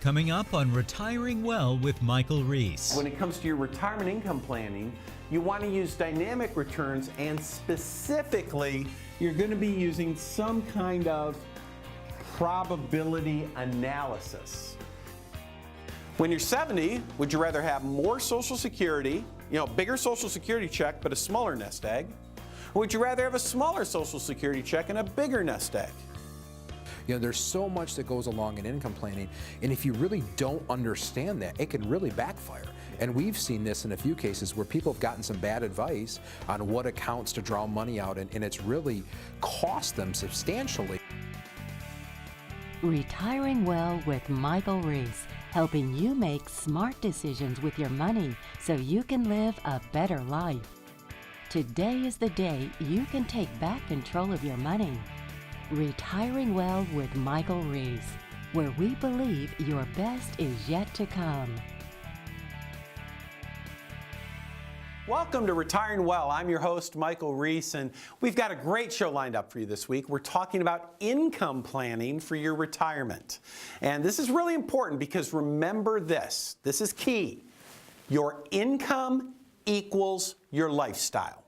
coming up on Retiring Well with Michael Reese. When it comes to your retirement income planning, you want to use dynamic returns, and specifically, you're going to be using some kind of probability analysis. When you're 70, would you rather have more Social Security, bigger Social Security check, but a smaller nest egg? Or would you rather have a smaller Social Security check and a bigger nest egg? There's so much that goes along in income planning, and if you really don't understand that, it can really backfire. And we've seen this in a few cases where people have gotten some bad advice on what accounts to draw money out, and it's really cost them substantially. Retiring Well with Michael Reese, helping you make smart decisions with your money so you can live a better life. Today is the day you can take back control of your money. Retiring Well with Michael Reese, where we believe your best is yet to come. Welcome to Retiring Well. I'm your host, Michael Reese, and we've got a great show lined up for you this week. We're talking about income planning for your retirement. And this is really important because remember this is key. Your income equals your lifestyle.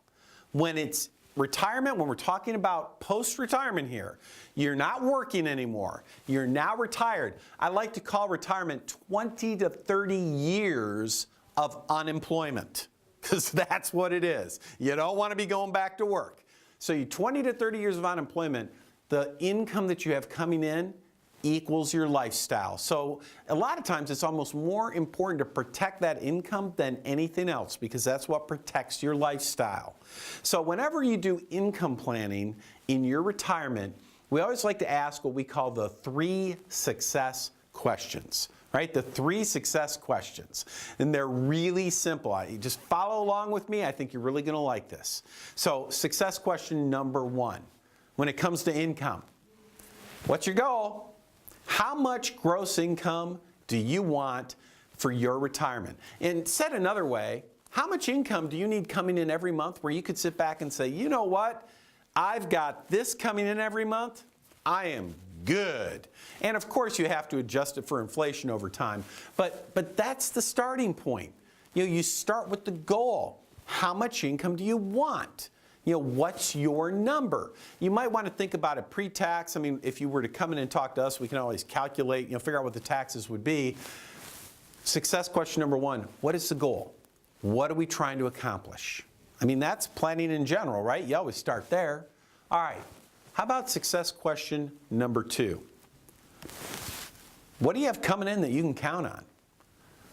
When it's retirement, when we're talking about post-retirement here, you're not working anymore. You're now retired. I like to call retirement 20 to 30 years of unemployment, because that's what it is. You don't want to be going back to work. So you 20 to 30 years of unemployment, the income that you have coming in equals your lifestyle. So a lot of times it's almost more important to protect that income than anything else, because that's what protects your lifestyle. So whenever you do income planning in your retirement, we always like to ask what we call the 3 success questions, right? The 3 success questions. And they're really simple. You just follow along with me. I think you're really going to like this. So success question number 1, when it comes to income, what's your goal? How much gross income do you want for your retirement? And said another way, how much income do you need coming in every month where you could sit back and say, you know what? I've got this coming in every month. I am good. And of course, you have to adjust it for inflation over time. But that's the starting point. You start with the goal. How much income do you want? What's your number? You might want to think about it pre-tax. I mean, if you were to come in and talk to us, we can always calculate, figure out what the taxes would be. Success question number 1, what is the goal? What are we trying to accomplish? I mean, that's planning in general, right? You always start there. All right, how about success question number 2? What do you have coming in that you can count on?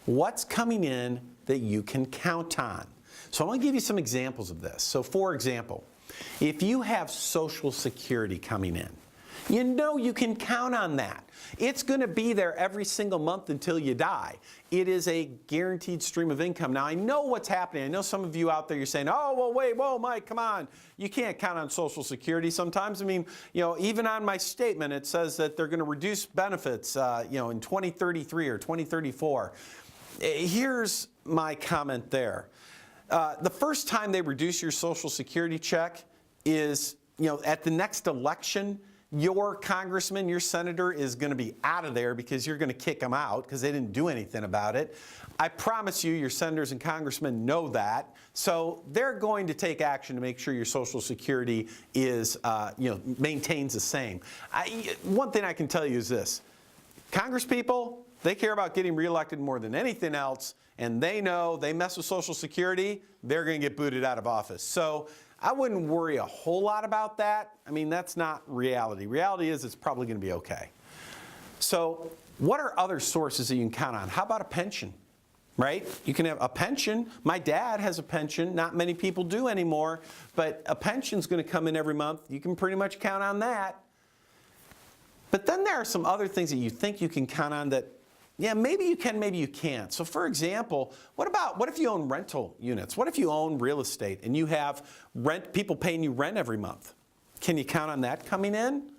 What's coming in that you can count on? So I want to give you some examples of this. So for example, if you have Social Security coming in, you can count on that. It's going to be there every single month until you die. It is a guaranteed stream of income. Now, I know what's happening. I know some of you out there, you're saying, oh, well, wait, whoa, Mike, come on. You can't count on Social Security sometimes. I mean, even on my statement, it says that they're going to reduce benefits, in 2033 or 2034. Here's my comment there. The first time they reduce your Social Security check is, at the next election, your congressman, your senator is going to be out of there because you're going to kick them out because they didn't do anything about it. I promise you, your senators and congressmen know that. So they're going to take action to make sure your Social Security is, maintains the same. One thing I can tell you is this. Congresspeople, they care about getting reelected more than anything else, and they know they mess with Social Security, they're going to get booted out of office. So I wouldn't worry a whole lot about that. I mean, that's not reality. Reality is it's probably going to be okay. So what are other sources that you can count on? How about a pension, right? You can have a pension. My dad has a pension. Not many people do anymore, but a pension's going to come in every month. You can pretty much count on that. But then there are some other things that you think you can count on that, maybe you can, maybe you can't. So for example, what if you own rental units? What if you own real estate and you have people paying you rent every month? Can you count on that coming in?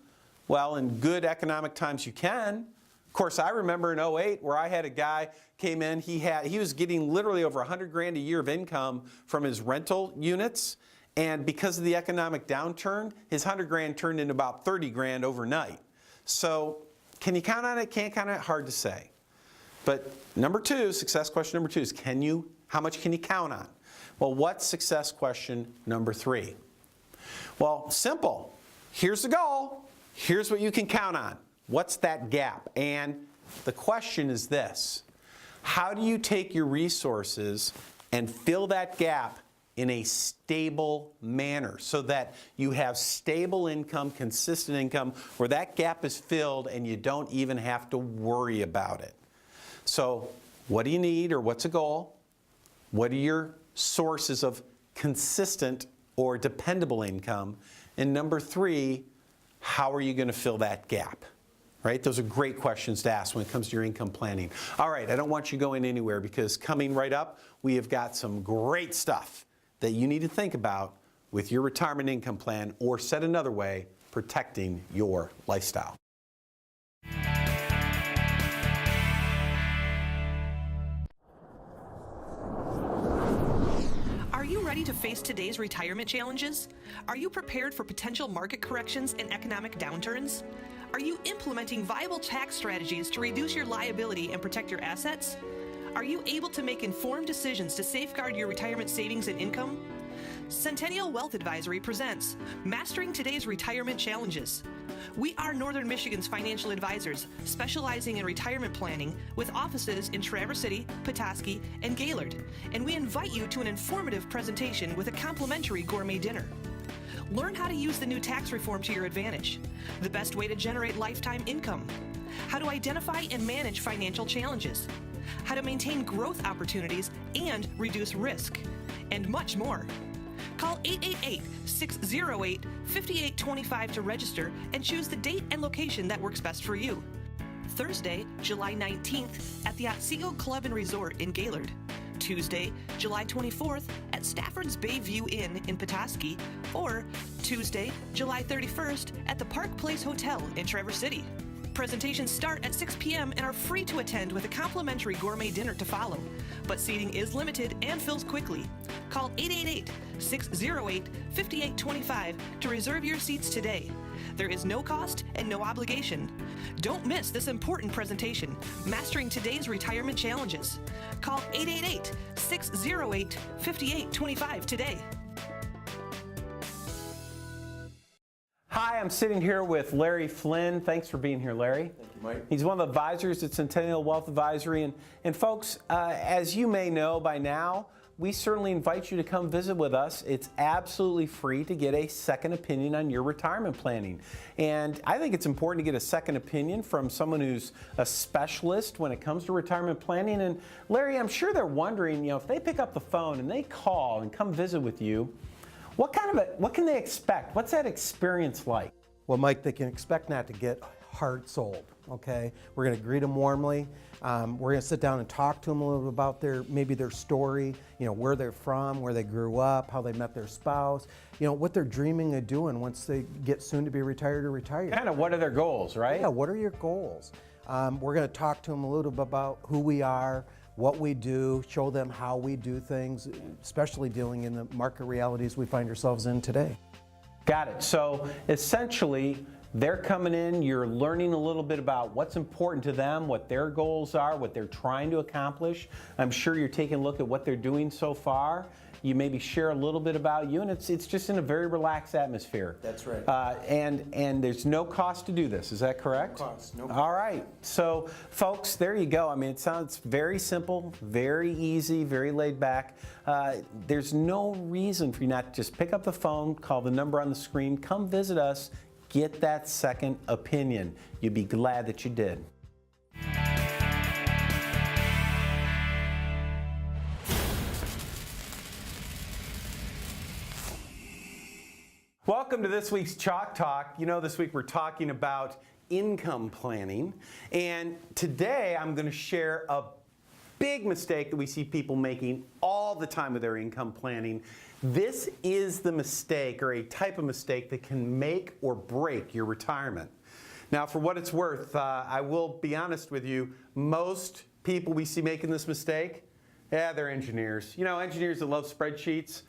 Well, in good economic times you can. Of course, I remember in 2008 where I had a guy came in, he was getting literally over 100 grand a year of income from his rental units. And because of the economic downturn, his 100 grand turned into about 30 grand overnight. So can you count on it? Can't count on it? Hard to say. But number two, success question number two is how much can you count on? Well, what's success question number three? Well, simple. Here's the goal. Here's what you can count on. What's that gap? And the question is this: how do you take your resources and fill that gap in a stable manner so that you have stable income, consistent income, where that gap is filled and you don't even have to worry about it? So what do you need, or what's a goal? What are your sources of consistent or dependable income? And number three, how are you going to fill that gap? Right? Those are great questions to ask when it comes to your income planning. All right, I don't want you going anywhere, because coming right up, we have got some great stuff that you need to think about with your retirement income plan, or said another way, protecting your lifestyle. Are you ready to face today's retirement challenges? Are you prepared for potential market corrections and economic downturns? Are you implementing viable tax strategies to reduce your liability and protect your assets? Are you able to make informed decisions to safeguard your retirement savings and income? Centennial Wealth Advisory presents Mastering Today's Retirement Challenges. We are Northern Michigan's financial advisors, specializing in retirement planning with offices in Traverse City, Petoskey, and Gaylord, and we invite you to an informative presentation with a complimentary gourmet dinner. Learn how to use the new tax reform to your advantage, the best way to generate lifetime income, how to identify and manage financial challenges, how to maintain growth opportunities and reduce risk, and much more. Call 888-608-5825 to register and choose the date and location that works best for you. Thursday, July 19th at the Otsego Club and Resort in Gaylord. Tuesday, July 24th at Stafford's Bayview Inn in Petoskey, or Tuesday, July 31st at the Park Place Hotel in Traverse City. Presentations start at 6 p.m. and are free to attend with a complimentary gourmet dinner to follow, but seating is limited and fills quickly. Call 888-608-5825 to reserve your seats today. There is no cost and no obligation. Don't miss this important presentation, Mastering Today's Retirement Challenges. Call 888-608-5825 today. Hi, I'm sitting here with Larry Flynn. Thanks for being here, Larry. Thank you, Mike. He's one of the advisors at Centennial Wealth Advisory. And folks, as you may know by now, we certainly invite you to come visit with us. It's absolutely free to get a second opinion on your retirement planning. And I think it's important to get a second opinion from someone who's a specialist when it comes to retirement planning. And Larry, I'm sure they're wondering, if they pick up the phone and they call and come visit with you, what can they expect? What's that experience like? Well, Mike, they can expect not to get hard sold, okay? We're going to greet them warmly. We're going to sit down and talk to them a little bit about maybe their story, where they're from, where they grew up, how they met their spouse, what they're dreaming of doing once they get soon to be retired or retired. Kind of what are their goals, right? Yeah, what are your goals? We're going to talk to them a little bit about who we are, what we do, show them how we do things, especially dealing in the market realities we find ourselves in today. Got it. So essentially, they're coming in, you're learning a little bit about what's important to them, what their goals are, what they're trying to accomplish. I'm sure you're taking a look at what they're doing so far. You maybe share a little bit about you, and it's just in a very relaxed atmosphere. That's right. And there's no cost to do this. Is that correct? No cost. No cost. All right. So, folks, there you go. I mean, it sounds very simple, very easy, very laid back. There's no reason for you not to just pick up the phone, call the number on the screen, come visit us, get that second opinion. You'd be glad that you did. Welcome to this week's Chalk Talk. This week we're talking about income planning. And today I'm going to share a big mistake that we see people making all the time with their income planning. This is the mistake, or a type of mistake, that can make or break your retirement. Now, for what it's worth, I will be honest with you, most people we see making this mistake, they're engineers. Engineers that love spreadsheets.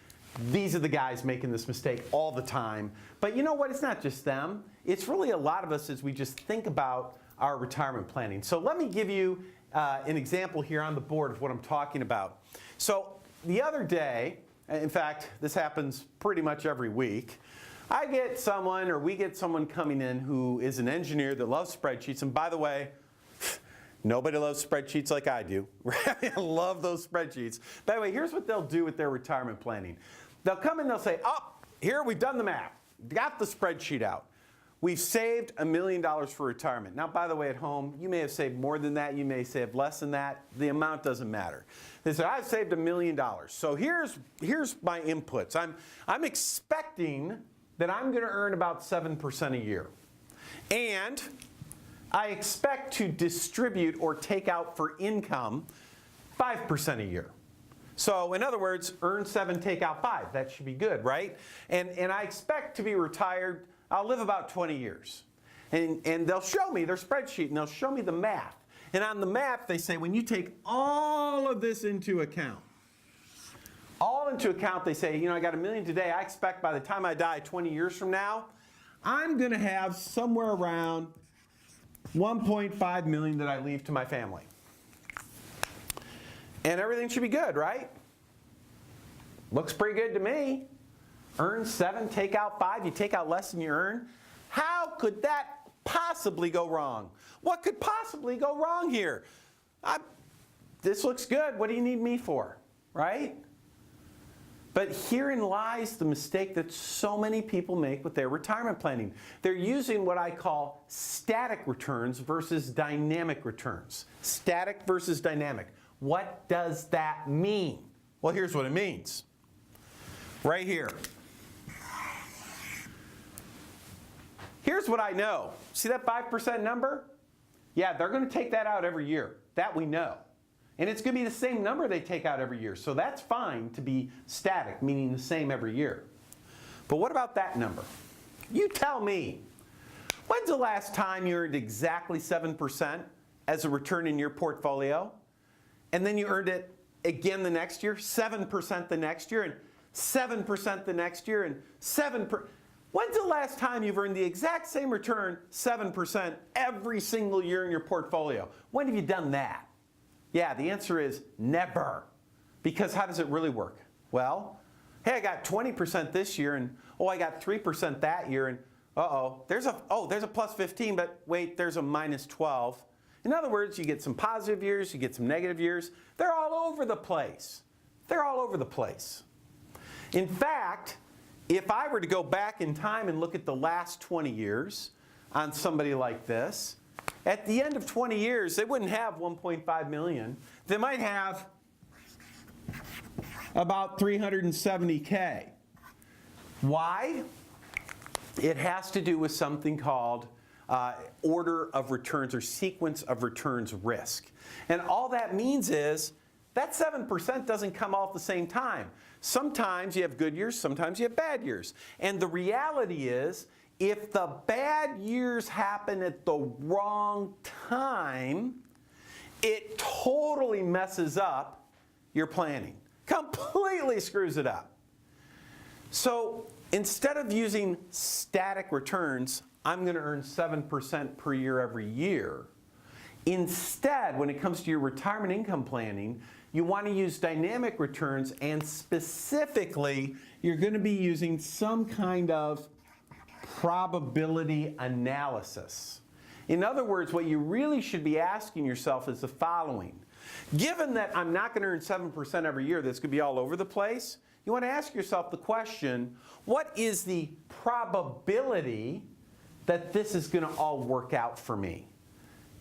These are the guys making this mistake all the time. But you know what? It's not just them. It's really a lot of us as we just think about our retirement planning. So let me give you an example here on the board of what I'm talking about. So the other day, in fact, this happens pretty much every week, we get someone coming in who is an engineer that loves spreadsheets. And by the way, nobody loves spreadsheets like I do. I love those spreadsheets. By the way, here's what they'll do with their retirement planning. They'll come in, they'll say, oh, here, we've done the math. Got the spreadsheet out. We've saved $1 million for retirement. Now, by the way, at home, you may have saved more than that. You may save less than that. The amount doesn't matter. They say, I've saved $1 million. So here's my inputs. I'm expecting that I'm going to earn about 7% a year. And I expect to distribute or take out for income 5% a year. So in other words, earn 7, take out 5. That should be good, right? And I expect to be retired. I'll live about 20 years. And they'll show me their spreadsheet, and they'll show me the math. And on the math, they say, when you take all of this into account, they say, you know, I got $1 million today. I expect by the time I die 20 years from now, I'm going to have somewhere around $1.5 million that I leave to my family. And everything should be good, right? Looks pretty good to me. Earn 7, take out 5. You take out less than you earn. How could that possibly go wrong? What could possibly go wrong here? This looks good. What do you need me for, right? But herein lies the mistake that so many people make with their retirement planning. They're using what I call static returns versus dynamic returns. Static versus dynamic. What does that mean? Well, here's what it means. Right here. Here's what I know. See that 5% number? Yeah, they're going to take that out every year. That we know. And it's going to be the same number they take out every year. So that's fine to be static, meaning the same every year. But what about that number? You tell me. When's the last time you earned exactly 7% as a return in your portfolio? And then you earned it again the next year, 7% the next year, and 7% the next year, and 7%. When's the last time you've earned the exact same return, 7%, every single year in your portfolio? When have you done that? Yeah, the answer is never. Because how does it really work? Well, hey, I got 20% this year, and I got 3% that year, and there's a plus 15, but wait, there's a minus 12. In other words, you get some positive years, you get some negative years. They're all over the place. They're all over the place. In fact, if I were to go back in time and look at the last 20 years on somebody like this, at the end of 20 years, they wouldn't have 1.5 million. They might have about 370K. Why? It has to do with something called order of returns or sequence of returns risk. And all that means is that 7% doesn't come all at the same time. Sometimes you have good years, sometimes you have bad years. And the reality is, if the bad years happen at the wrong time, it totally messes up your planning. Completely screws it up. So instead of using static returns, I'm going to earn 7% per year every year. Instead, when it comes to your retirement income planning, you want to use dynamic returns, and specifically, you're going to be using some kind of probability analysis. In other words, what you really should be asking yourself is the following. Given that I'm not going to earn 7% every year, that's going to be all over the place, you want to ask yourself the question, what is the probability that this is going to all work out for me?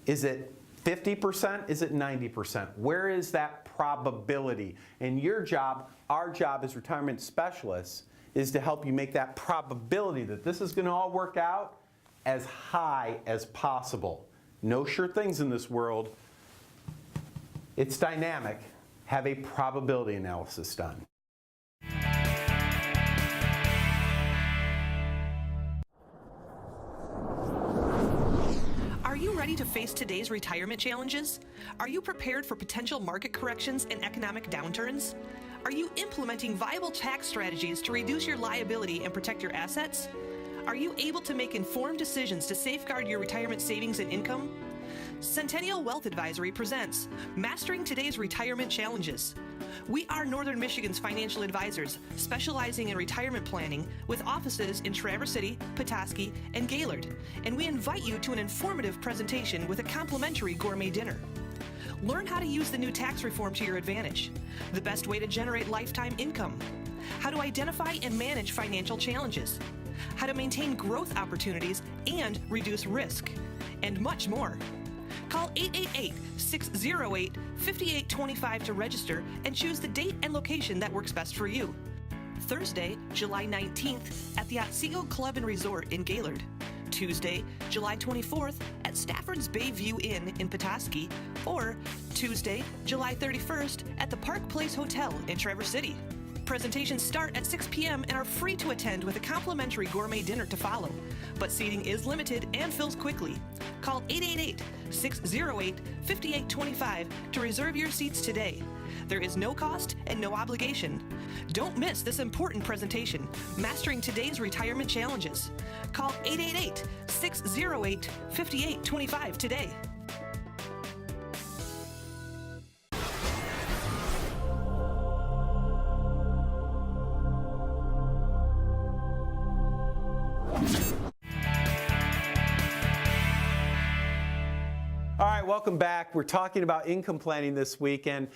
Is it 50%? Is it 90%? Where is that probability? And your job, our job as retirement specialists, is to help you make that probability that this is going to all work out as high as possible. No sure things in this world. It's dynamic. Have a probability analysis done. Are you ready to face today's retirement challenges? Are you prepared for potential market corrections and economic downturns? Are you implementing viable tax strategies to reduce your liability and protect your assets? Are you able to make informed decisions to safeguard your retirement savings and income? Centennial Wealth Advisory presents Mastering Today's Retirement Challenges. We are Northern Michigan's financial advisors, specializing in retirement planning with offices in Traverse City, Petoskey, and Gaylord, and we invite you to an informative presentation with a complimentary gourmet dinner. Learn how to use the new tax reform to your advantage, the best way to generate lifetime income, how to identify and manage financial challenges, how to maintain growth opportunities and reduce risk, and much more. Call 888-608-5825 to register and choose the date and location that works best for you. Thursday, July 19th at the Otsego Club and Resort in Gaylord. Tuesday, July 24th at Stafford's Bayview Inn in Petoskey, or Tuesday, July 31st at the Park Place Hotel in Traverse City. Presentations start at 6 p.m. and are free to attend with a complimentary gourmet dinner to follow. But seating is limited and fills quickly. Call 888-608-5825 to reserve your seats today. There is no cost and no obligation. Don't miss this important presentation, Mastering Today's Retirement Challenges. Call 888-608-5825 today. All right, welcome back. We're talking about income planning this week, and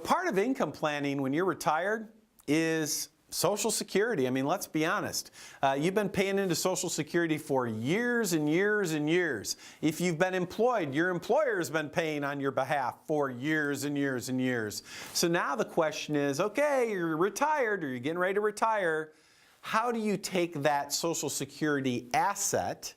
part of income planning when you're retired is Social Security. I mean, let's be honest. You've been paying into Social Security for years and years and years. If you've been employed, your employer has been paying on your behalf for years and years and years. So now the question is, okay, you're retired or you're getting ready to retire. How do you take that Social Security asset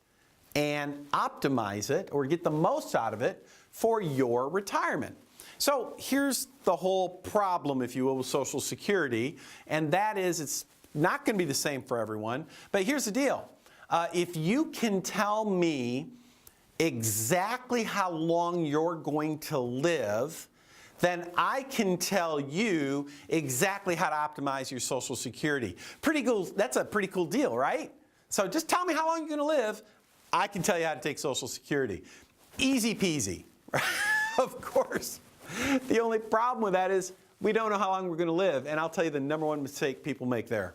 and optimize it or get the most out of it for your retirement? So here's the whole problem, if you will, with Social Security, and that is it's not going to be the same for everyone. But here's the deal. If you can tell me exactly how long you're going to live, then I can tell you exactly how to optimize your Social Security. Pretty cool. That's a pretty cool deal, right? So just tell me how long you're going to live. I can tell you how to take Social Security. Easy peasy, right? Of course. The only problem with that is we don't know how long we're going to live. And I'll tell you the number one mistake people make there.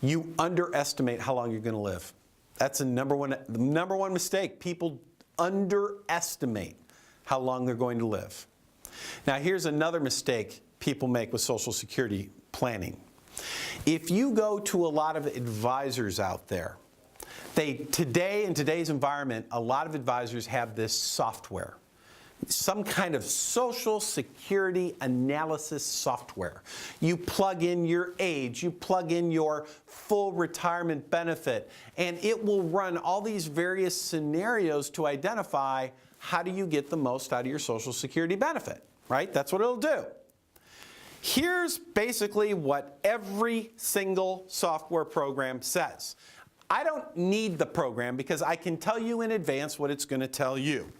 You underestimate how long you're going to live. That's the number one mistake. People underestimate how long they're going to live. Now, here's another mistake people make with Social Security planning. If you go to a lot of advisors out there, today in today's environment, a lot of advisors have this software, some kind of Social Security analysis software. You plug in your age, you plug in your full retirement benefit, and it will run all these various scenarios to identify how do you get the most out of your Social Security benefit, right? That's what it'll do. Here's basically what every single software program says. I don't need the program because I can tell you in advance what it's going to tell you.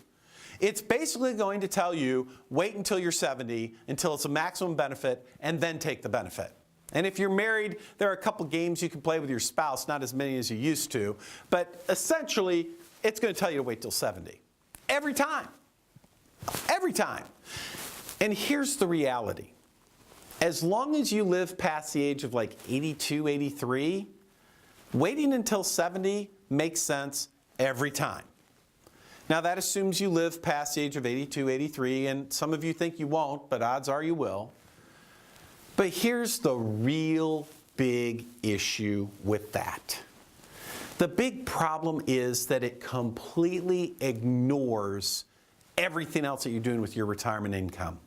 It's basically going to tell you, wait until you're 70, until it's a maximum benefit, and then take the benefit. And if you're married, there are a couple games you can play with your spouse, not as many as you used to, but essentially, it's going to tell you to wait till 70. Every time. Every time. And here's the reality. As long as you live past the age of like 82, 83, waiting until 70 makes sense every time. Now that assumes you live past the age of 82, 83, and some of you think you won't, but odds are you will. But here's the real big issue with that. The big problem is that it completely ignores everything else that you're doing with your retirement income.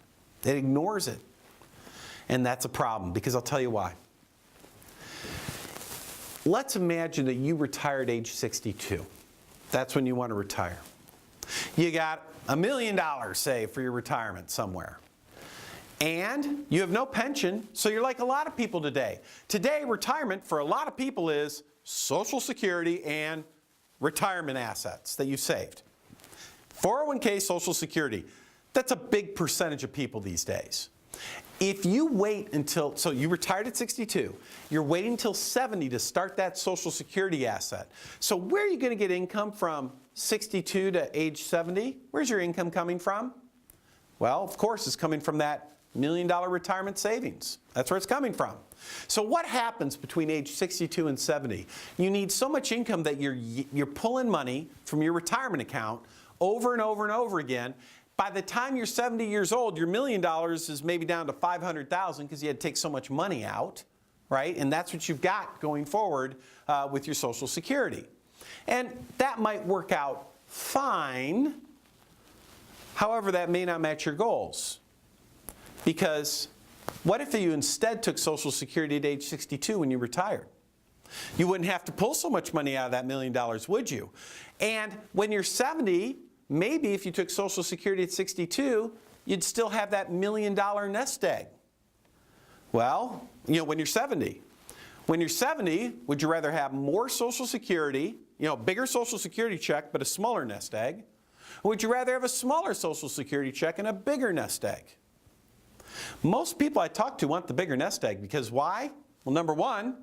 It ignores it. And that's a problem, because I'll tell you why. Let's imagine that you retired at age 62. That's when you want to retire. You got $1 million saved for your retirement somewhere. And you have no pension, so you're like a lot of people today. Today, retirement for a lot of people is Social Security and retirement assets that you saved. 401k, Social Security. That's a big percentage of people these days. If you wait until, so you retired at 62, you're waiting until 70 to start that Social Security asset. So where are you going to get income from 62 to age 70, where's your income coming from? Well, of course, it's coming from that $1 million retirement savings. That's where it's coming from. So what happens between age 62 and 70? You need so much income that you're pulling money from your retirement account over and over and over again. By the time you're 70 years old, your $1 million is maybe down to $500,000 because you had to take so much money out, right? And that's what you've got going forward with your Social Security. And that might work out fine. However, that may not match your goals. Because what if you instead took Social Security at age 62 when you retired? You wouldn't have to pull so much money out of that $1 million, would you? And when you're 70, maybe if you took Social Security at 62, you'd still have that $1 million nest egg. Well, when you're 70. When you're 70, would you rather have more Social Security, bigger Social Security check, but a smaller nest egg? Or would you rather have a smaller Social Security check and a bigger nest egg? Most people I talk to want the bigger nest egg because why? Well, number one,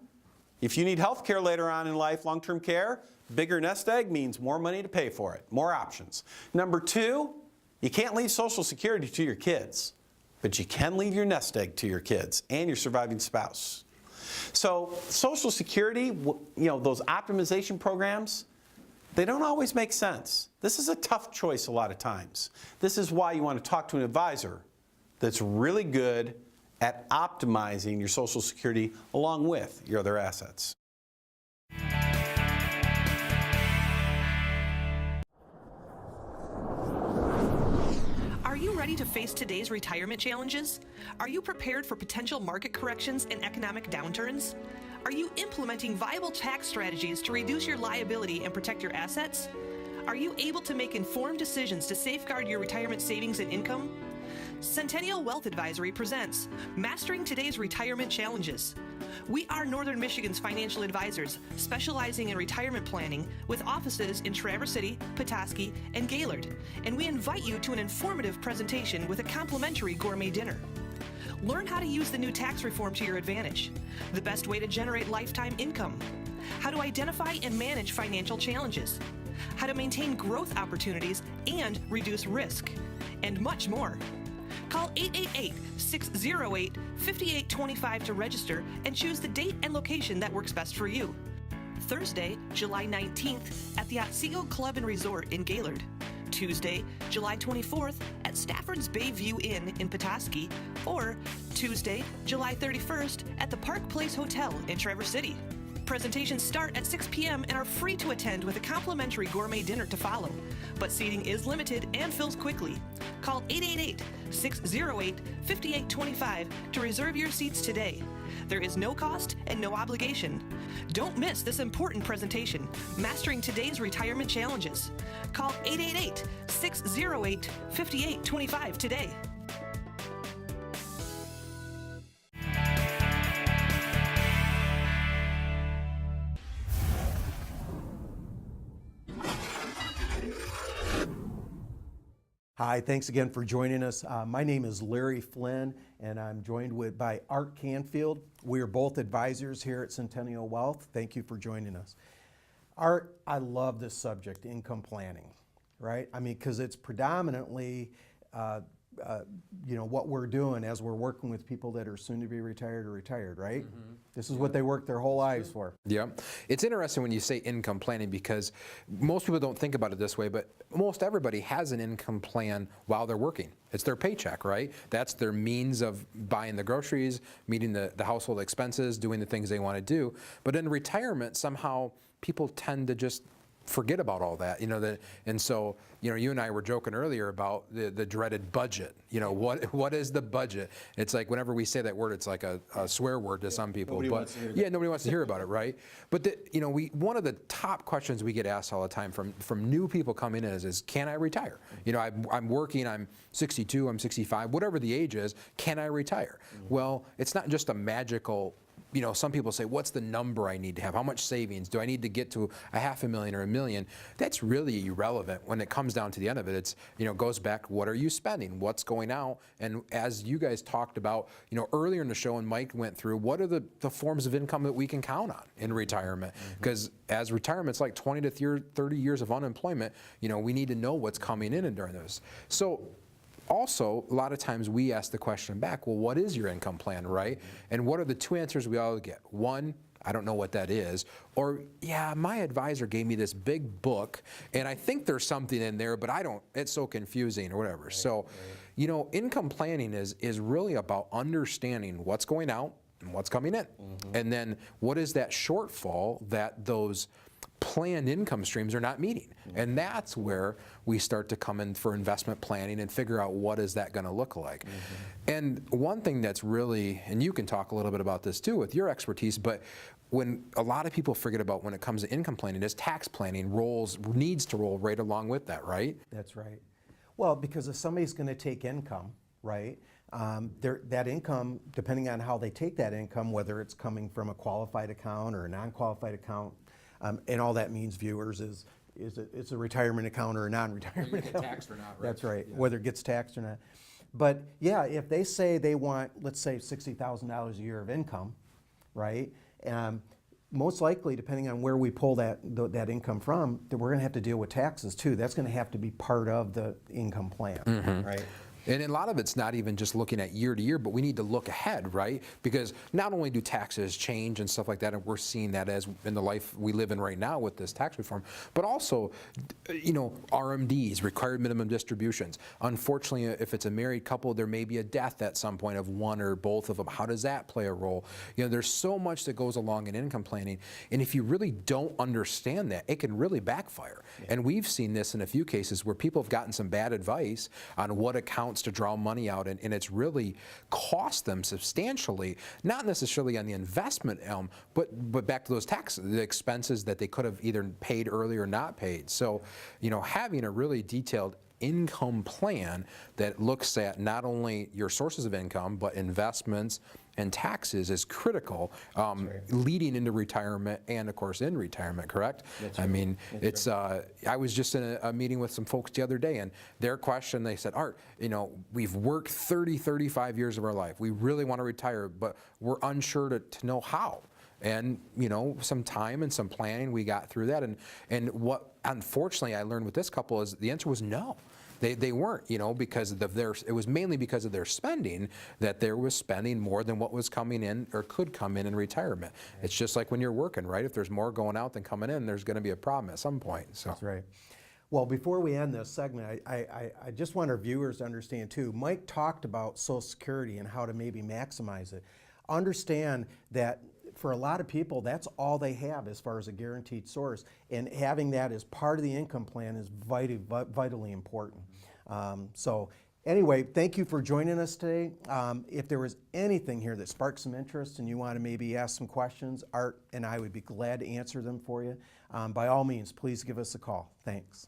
if you need health care later on in life, long-term care, bigger nest egg means more money to pay for it, more options. Number two, you can't leave Social Security to your kids, but you can leave your nest egg to your kids and your surviving spouse. So Social Security, those optimization programs, they don't always make sense. This is a tough choice a lot of times. This is why you want to talk to an advisor that's really good at optimizing your Social Security along with your other assets. Are you ready to face today's retirement challenges? Are you prepared for potential market corrections and economic downturns? Are you implementing viable tax strategies to reduce your liability and protect your assets? Are you able to make informed decisions to safeguard your retirement savings and income? Centennial Wealth Advisory presents Mastering Today's Retirement Challenges. We are Northern Michigan's financial advisors specializing in retirement planning with offices in Traverse City, Petoskey, and Gaylord, and we invite you to an informative presentation with a complimentary gourmet dinner. Learn how to use the new tax reform to your advantage, the best way to generate lifetime income, how to identify and manage financial challenges, how to maintain growth opportunities and reduce risk, and much more. Call 888-608-5825 to register and choose the date and location that works best for you. Thursday, July 19th at the Otsego Club and Resort in Gaylord. Tuesday, July 24th at Stafford's Bayview Inn in Petoskey, or Tuesday, July 31st at the Park Place Hotel in Traverse City. Presentations start at 6 p.m. and are free to attend with a complimentary gourmet dinner to follow, but seating is limited and fills quickly. Call 888-608-5825 to reserve your seats today. There is no cost and no obligation. Don't miss this important presentation, Mastering Today's Retirement Challenges. Call 888-608-5825 today. Hi, thanks again for joining us. My name is Larry Flynn, and I'm joined by Art Canfield. We are both advisors here at Centennial Wealth. Thank you for joining us. Art, I love this subject, income planning, right? I mean, because it's predominantly, what we're doing as we're working with people that are soon to be retired or retired, right? Mm-hmm. This is what they work their whole lives for. Yeah. It's interesting when you say income planning because most people don't think about it this way, but most everybody has an income plan while they're working. It's their paycheck, right? That's their means of buying the groceries, meeting the household expenses, doing the things they want to do. But in retirement, somehow people tend to just forget about all that, and so, you and I were joking earlier about the dreaded budget. What is the budget? It's like whenever we say that word, it's like a swear word to some people. Nobody wants to hear about it, right? But one of the top questions we get asked all the time from new people coming in is can I retire? I'm working, I'm 62, I'm 65, whatever the age is, can I retire? Mm-hmm. Well, it's not just a magical some people say, what's the number I need to have? How much savings? Do I need to get to $500,000 or $1 million? That's really irrelevant when it comes down to the end of it. It's, goes back, what are you spending? What's going out? And as you guys talked about, earlier in the show, and Mike went through, what are the forms of income that we can count on in retirement? Because as retirement's like 20 to 30 years of unemployment, we need to know what's coming in and during those. So also, a lot of times we ask the question back, well, what is your income plan, right? And what are the two answers we all get? One, I don't know what that is. Or, yeah, my advisor gave me this big book, and I think there's something in there, but I don't, it's so confusing or whatever. Right, so, income planning is really about understanding what's going out and what's coming in. And then what is that shortfall that those planned income streams are not meeting. And that's where we start to come in for investment planning and figure out what is that going to look like. And one thing that's really, and you can talk a little bit about this too with your expertise, but when a lot of people forget about when it comes to income planning is tax planning needs to roll right along with that, right? That's right. Well, because if somebody's going to take income, right, that income, depending on how they take that income, whether it's coming from a qualified account or a non-qualified account, and all that means, viewers, is it's a retirement account or a non-retirement account. Taxed or not, right? That's right, Yeah. whether it gets taxed or not. But yeah, if they say they want, let's say, $60,000 a year of income, right? Most likely, depending on where we pull that income from, that we're going to have to deal with taxes too. That's going to have to be part of the income plan, right? And a lot of it's not even just looking at year to year, but we need to look ahead, right? Because not only do taxes change and stuff like that, and we're seeing that as in the life we live in right now with this tax reform, but also, RMDs, required minimum distributions. Unfortunately, if it's a married couple, there may be a death at some point of one or both of them. How does that play a role? There's so much that goes along in income planning, and if you really don't understand that, it can really backfire. And we've seen this in a few cases where people have gotten some bad advice on what accounts to draw money out, and it's really cost them substantially, not necessarily on the investment but back to the expenses that they could have either paid early or not paid. So, having a really detailed income plan that looks at not only your sources of income, but investments and taxes is critical, leading into retirement and, of course, in retirement, correct? That's right. I mean, it's, I was just in a meeting with some folks the other day, and their question, they said, Art, we've worked 30, 35 years of our life. We really want to retire, but we're unsure to know how. And, some time and some planning, we got through that. And what, unfortunately, I learned with this couple is the answer was no. They weren't, because of it was mainly because of their spending that there was spending more than what was coming in or could come in retirement. Right. It's just like when you're working, right? If there's more going out than coming in, there's going to be a problem at some point. So. That's right. Well, before we end this segment, I just want our viewers to understand too, Mike talked about Social Security and how to maybe maximize it. Understand that for a lot of people, that's all they have as far as a guaranteed source, and having that as part of the income plan is vitally important. So anyway, thank you for joining us today. If there was anything here that sparked some interest and you want to maybe ask some questions, Art and I would be glad to answer them for you. By all means, please give us a call. Thanks.